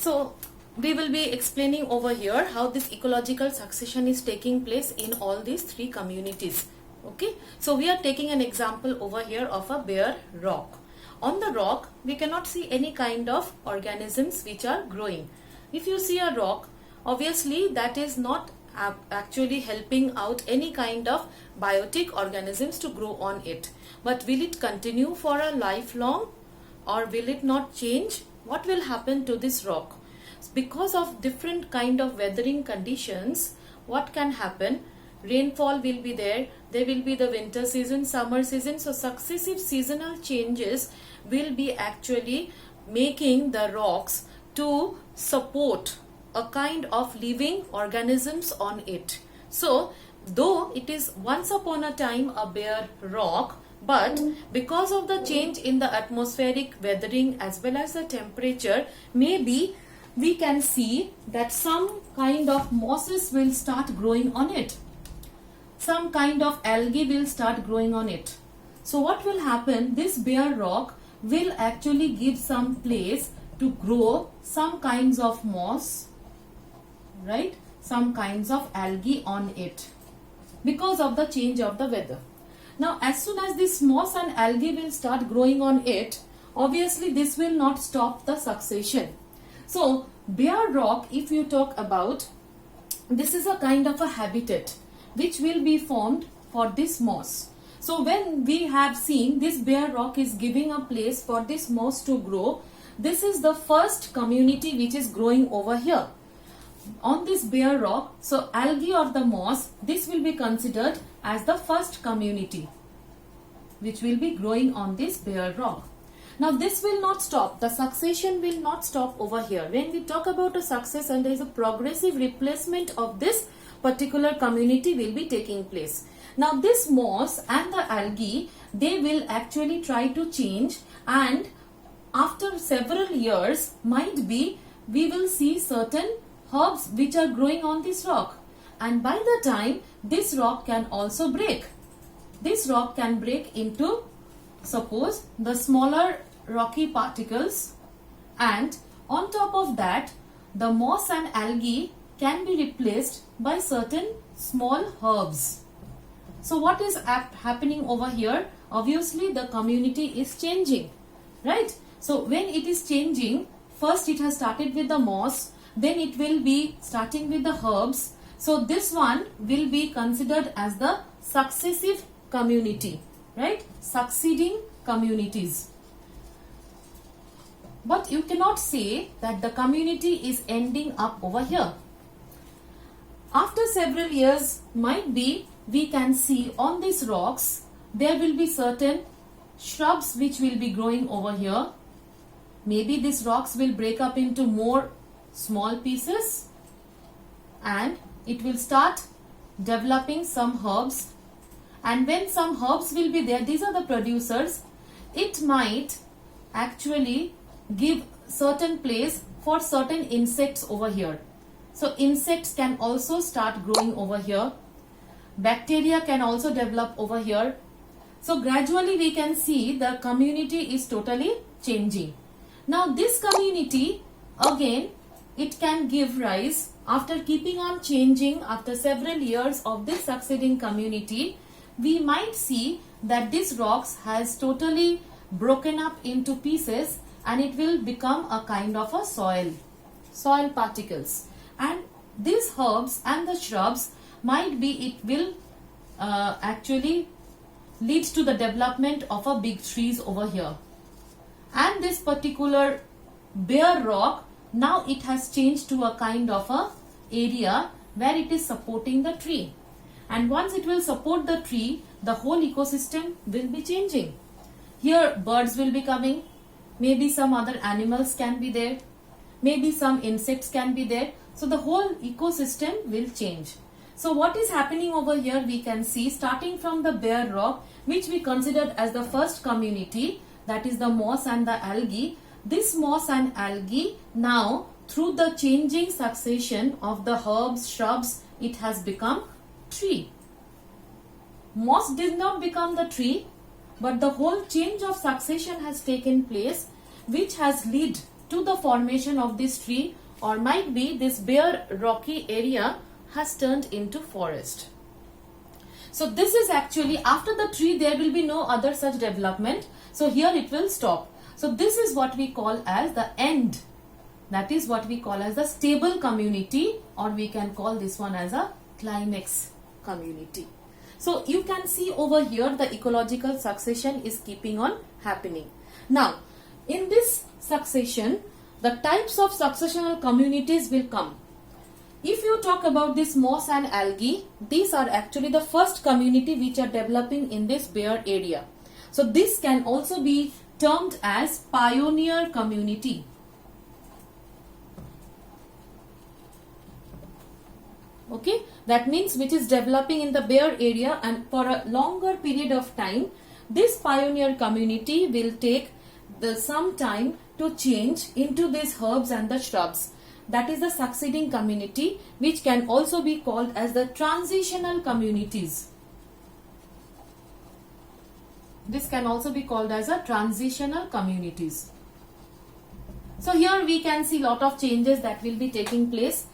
So we will be explaining over here how this ecological succession is taking place in all these three communities. Okay, so we are taking an example over here of a bare rock. On the rock, we cannot see any kind of organisms which are growing. If you see a rock, obviously that is not actually helping out any kind of biotic organisms to grow on it. But will it continue for a lifelong, or will it not change? What will happen to this rock? Because of different kind of weathering conditions, what can happen? Rainfall will be there will be the winter season, summer season, so successive seasonal changes will be actually making the rocks to support a kind of living organisms on it. So though it is once upon a time a bare rock, but because of the change in the atmospheric weathering as well as the temperature, maybe we can see that some kind of mosses will start growing on it. Some kind of algae will start growing on it. So what will happen? This bare rock will actually give some place to grow some kinds of moss, right? Some kinds of algae on it because of the change of the weather. Now as soon as this moss and algae will start growing on it, obviously this will not stop the succession. So bare rock, if you talk about, this is a kind of a habitat which will be formed for this moss. So when we have seen this bare rock is giving a place for this moss to grow, this is the first community which is growing over here on this bare rock. So algae or the moss, this will be considered as the first community which will be growing on this bare rock. Now this will not stop. The succession will not stop over here. When we talk about a succession, there is a progressive replacement of this particular community will be taking place. Now this moss and the algae, they will actually try to change, and after several years, might be we will see certain herbs which are growing on this rock, and by the time this rock can also break. This rock can break into, suppose, the smaller rocky particles, and on top of that the moss and algae can be replaced by certain small herbs. So what is happening over here? Obviously the community is changing, right? So when it is changing, first it has started with the moss, then it will be starting with the herbs. So this one will be considered as the successive community, right? Succeeding communities. But you cannot say that the community is ending up over here. After several years, might be we can see on these rocks there will be certain shrubs which will be growing over here. Maybe these rocks will break up into more small pieces and it will start developing some herbs, and when some herbs will be there, these are the producers, it might actually give certain place for certain insects over here. So insects can also start growing over here. Bacteria can also develop over here. So gradually we can see the community is totally changing. Now this community, again, it can give rise, after keeping on changing, after several years of this succeeding community, we might see that this rocks has totally broken up into pieces, and it will become a kind of a soil particles. And these herbs and the shrubs, might be it will actually lead to the development of a big trees over here. And this particular bare rock, now it has changed to a kind of a area where it is supporting the tree. And once it will support the tree, the whole ecosystem will be changing. Here birds will be coming, maybe some other animals can be there, maybe some insects can be there. So the whole ecosystem will change. So what is happening over here, we can see starting from the bare rock, which we considered as the first community, that is the moss and the algae. This moss and algae, now through the changing succession of the herbs, shrubs, it has become tree. Moss did not become the tree, but the whole change of succession has taken place, which has led to the formation of this tree, or might be this bare rocky area has turned into forest. So this is actually, after the tree there will be no other such development. So here it will stop. So this is what we call as the end. That is what we call as the stable community, or we can call this one as a climax community. So you can see over here the ecological succession is keeping on happening. Now in this succession, the types of successional communities will come. If you talk about this moss and algae, these are actually the first community which are developing in this bare area. So this can also be termed as pioneer community. Okay, that means which is developing in the bare area, and for a longer period of time, this pioneer community will take some time to change into these herbs and the shrubs. That is the succeeding community, which can also be called as the transitional communities. This can also be called as a transitional communities. So here we can see lot of changes that will be taking place.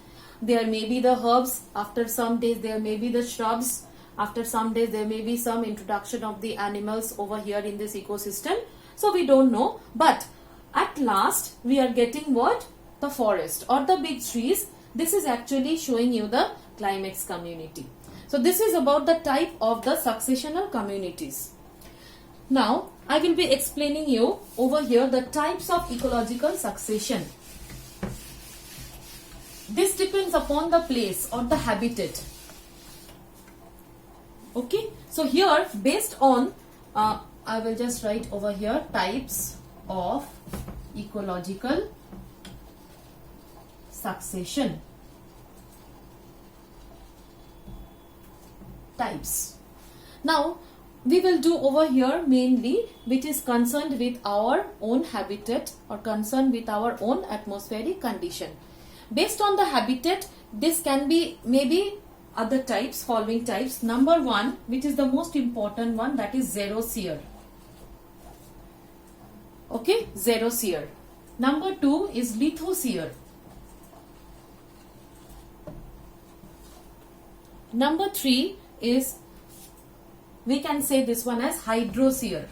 There may be the herbs, after some days there may be the shrubs, after some days there may be some introduction of the animals over here in this ecosystem. So we don't know, but at last we are getting what? The forest or the big trees. This is actually showing you the climax community. So this is about the type of the successional communities. Now I will be explaining you over here the types of ecological succession. This depends upon the place or the habitat. Okay, so here based on I will just write over here types of ecological succession. Types. Now we will do over here mainly which is concerned with our own habitat or concerned with our own atmospheric condition. Based on the habitat, this can be maybe other types, following types. Number one, which is the most important one, that is xerosphere. Okay, xerosphere. Number two is lithosphere. Number three is, we can say this one as hydrosphere.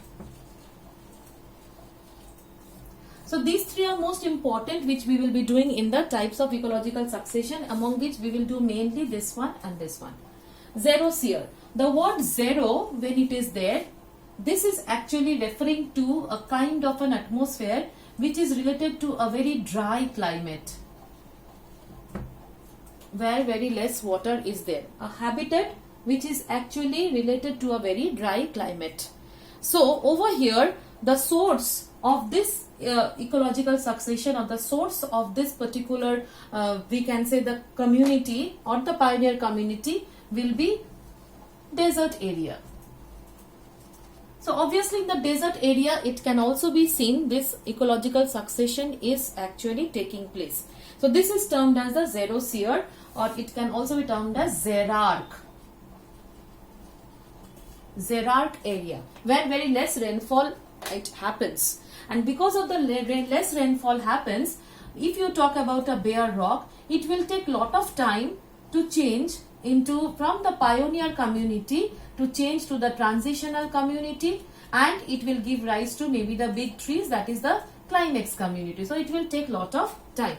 So these three are most important, which we will be doing in the types of ecological succession, among which we will do mainly this one and this one. Xerosphere. The word zero, when it is there, this is actually referring to a kind of an atmosphere which is related to a very dry climate, where very less water is there. A habitat which is actually related to a very dry climate. So over here, the source of this ecological succession, or the source of this particular we can say the community or the pioneer community, will be desert area. So obviously in the desert area it can also be seen this ecological succession is actually taking place. So this is termed as the xerosphere, or it can also be termed as xerarch. Xerarch area, where very less rainfall it happens. And because of the less rainfall happens, if you talk about a bare rock, it will take lot of time to change into from the pioneer community to change to the transitional community, and it will give rise to maybe the big trees, that is the climax community. So it will take lot of time.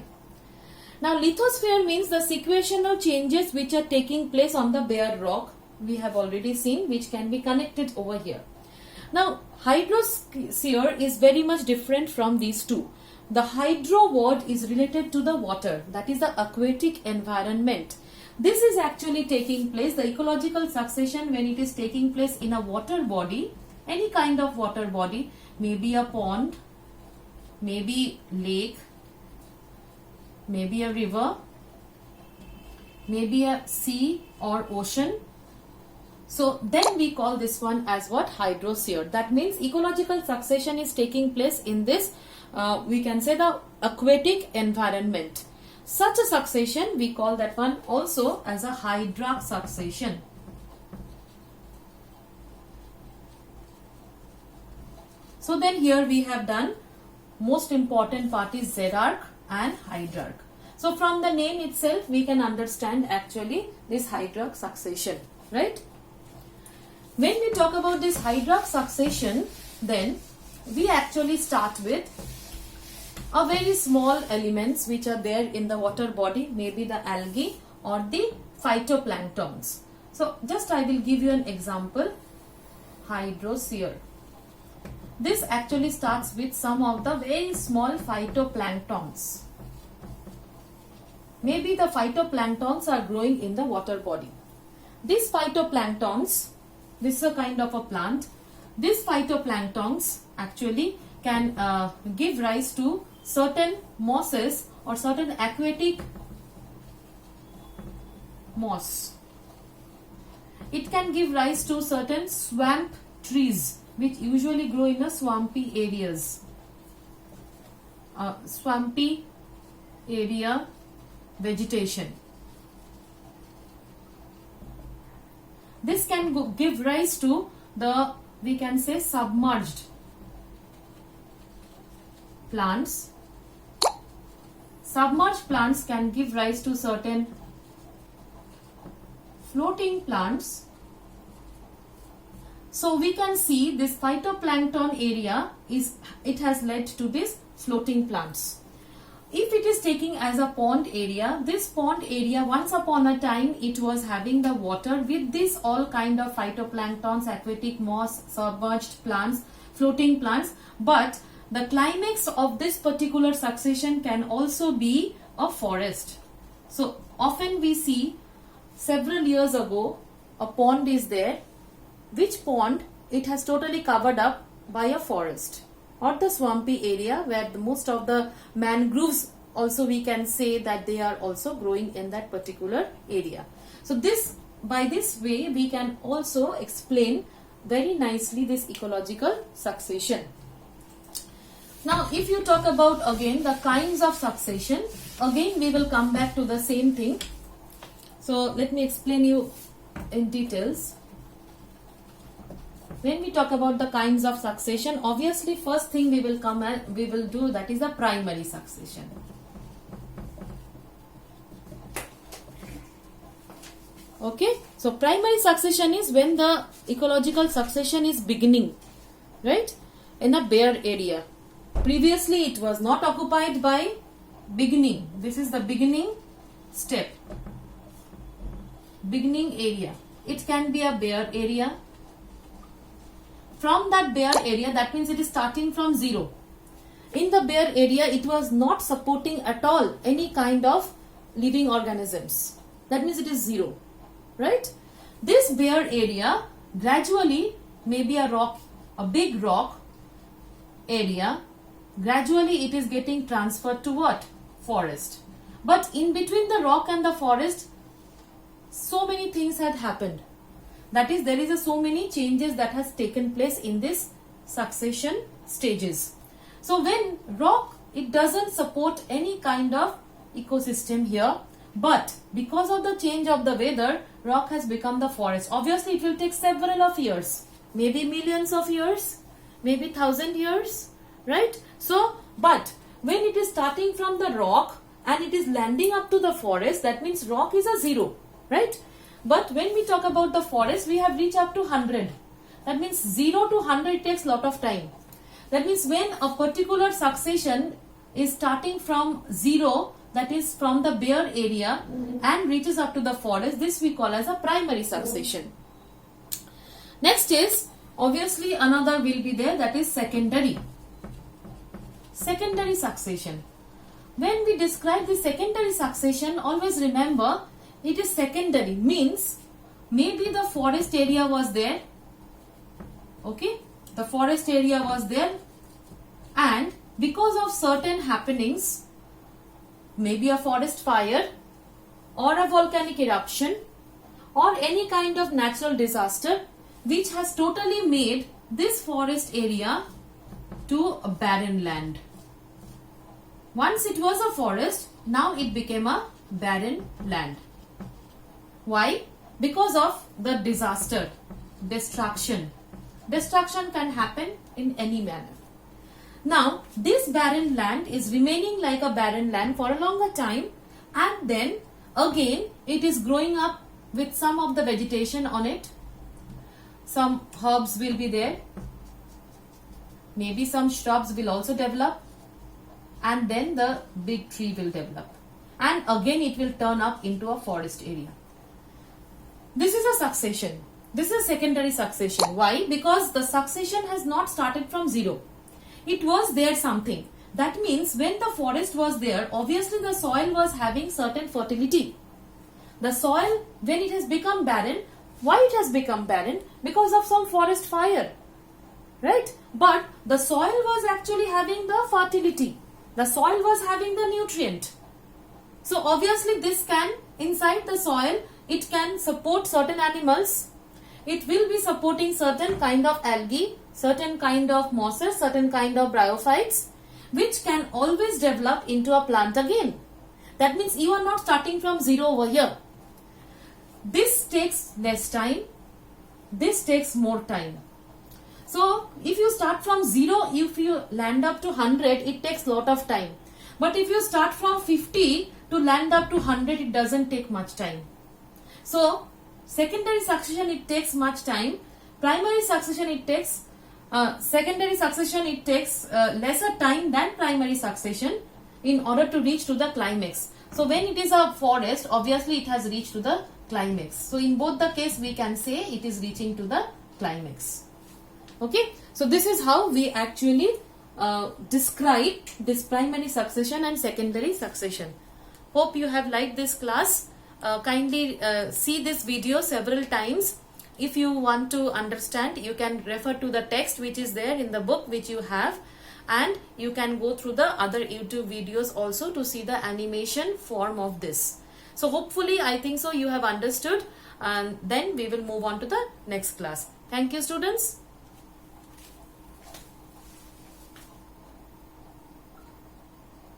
Now lithosphere means the sequential changes which are taking place on the bare rock, we have already seen, which can be connected over here. Now hydrosphere is very much different from these two. The hydro word is related to the water, that is the aquatic environment. This is actually taking place, the ecological succession, when it is taking place in a water body, any kind of water body, maybe a pond, maybe lake, maybe a river, maybe a sea or ocean. So then we call this one as what? Hydrosphere. That means ecological succession is taking place in this, we can say the aquatic environment. Such a succession, we call that one also as a hydrarch succession. So then here we have done most important part is xerarch and hydrarch. So from the name itself we can understand actually this hydrarch succession, right? When we talk about this hydrarch succession, then we actually start with a very small elements which are there in the water body, maybe the algae or the phytoplanktons. So just I will give you an example. Hydrosphere. This actually starts with some of the very small phytoplanktons. Maybe the phytoplanktons are growing in the water body. These phytoplanktons, this is a kind of a plant. These phytoplanktons actually can give rise to certain mosses or certain aquatic moss. It can give rise to certain swamp trees which usually grow in the swampy areas. Swampy area vegetation. This can give rise to the, we can say, submerged plants. Submerged plants can give rise to certain floating plants. So we can see this phytoplankton area it has led to this floating plants. If it is taking as a pond area, this pond area once upon a time it was having the water with this all kind of phytoplanktons, aquatic moss, submerged plants, floating plants, but the climax of this particular succession can also be a forest. So often we see several years ago a pond is there, which pond it has totally covered up by a forest or the swampy area where most of the mangroves also we can say that they are also growing in that particular area. So this, by this way we can also explain very nicely this ecological succession. Now if you talk about again the kinds of succession, again we will come back to the same thing. So let me explain you in details. When we talk about the kinds of succession, obviously first thing we will do that is the primary succession. Okay, so primary succession is when the ecological succession is beginning, right, in a bare area. Previously it was not occupied by beginning. This is the beginning step, beginning area. It can be a bare area. From that bare area, that means it is starting from zero. In the bare area, it was not supporting at all any kind of living organisms. That means it is zero, right? This bare area gradually, maybe a rock, a big rock area, gradually it is getting transferred to what? Forest. But in between the rock and the forest, so many things had happened. That is, there is so many changes that has taken place in this succession stages. So when rock, it doesn't support any kind of ecosystem here, but because of the change of the weather, rock has become the forest. Obviously it will take several of years, maybe millions of years, maybe 1,000 years, right? So, but when it is starting from the rock and it is landing up to the forest, that means rock is a zero, right? But when we talk about the forest, we have reached up to 100. That means 0 to 100 takes lot of time. That means when a particular succession is starting from 0, that is from the bare area, and reaches up to the forest, this we call as a primary succession. Next is, obviously another will be there, that is secondary. Secondary succession. When we describe the secondary succession, always remember, it is secondary, means maybe the forest area was there, okay, the forest area was there, and because of certain happenings, maybe a forest fire or a volcanic eruption or any kind of natural disaster which has totally made this forest area to a barren land. Once it was a forest, now it became a barren land. Why? Because of the disaster, destruction. Destruction can happen in any manner. Now this barren land is remaining like a barren land for a longer time, and then again it is growing up with some of the vegetation on it. Some herbs will be there, maybe some shrubs will also develop, and then the big tree will develop, and again it will turn up into a forest area. This is a succession. This is a secondary succession. Why? Because the succession has not started from zero. It was there something. That means when the forest was there, obviously the soil was having certain fertility. The soil, when it has become barren, why it has become barren? Because of some forest fire, right? But the soil was actually having the fertility. The soil was having the nutrient. So obviously this can, inside the soil, it can support certain animals. It will be supporting certain kind of algae, certain kind of mosses, certain kind of bryophytes, which can always develop into a plant again. That means you are not starting from zero over here. This takes less time. This takes more time. So if you start from 0, if you land up to 100, it takes lot of time. But if you start from 50 to land up to 100, it doesn't take much time. So secondary succession, it takes much time. Primary succession, it takes secondary succession, it takes lesser time than primary succession in order to reach to the climax. So when it is a forest, obviously it has reached to the climax. So in both the case, we can say it is reaching to the climax. Okay, so this is how we actually describe this primary succession and secondary succession. Hope you have liked this class. Kindly see this video several times. If you want to understand, you can refer to the text which is there in the book which you have, and you can go through the other YouTube videos also to see the animation form of this. So hopefully, I think so you have understood, and then we will move on to the next class. Thank you, students.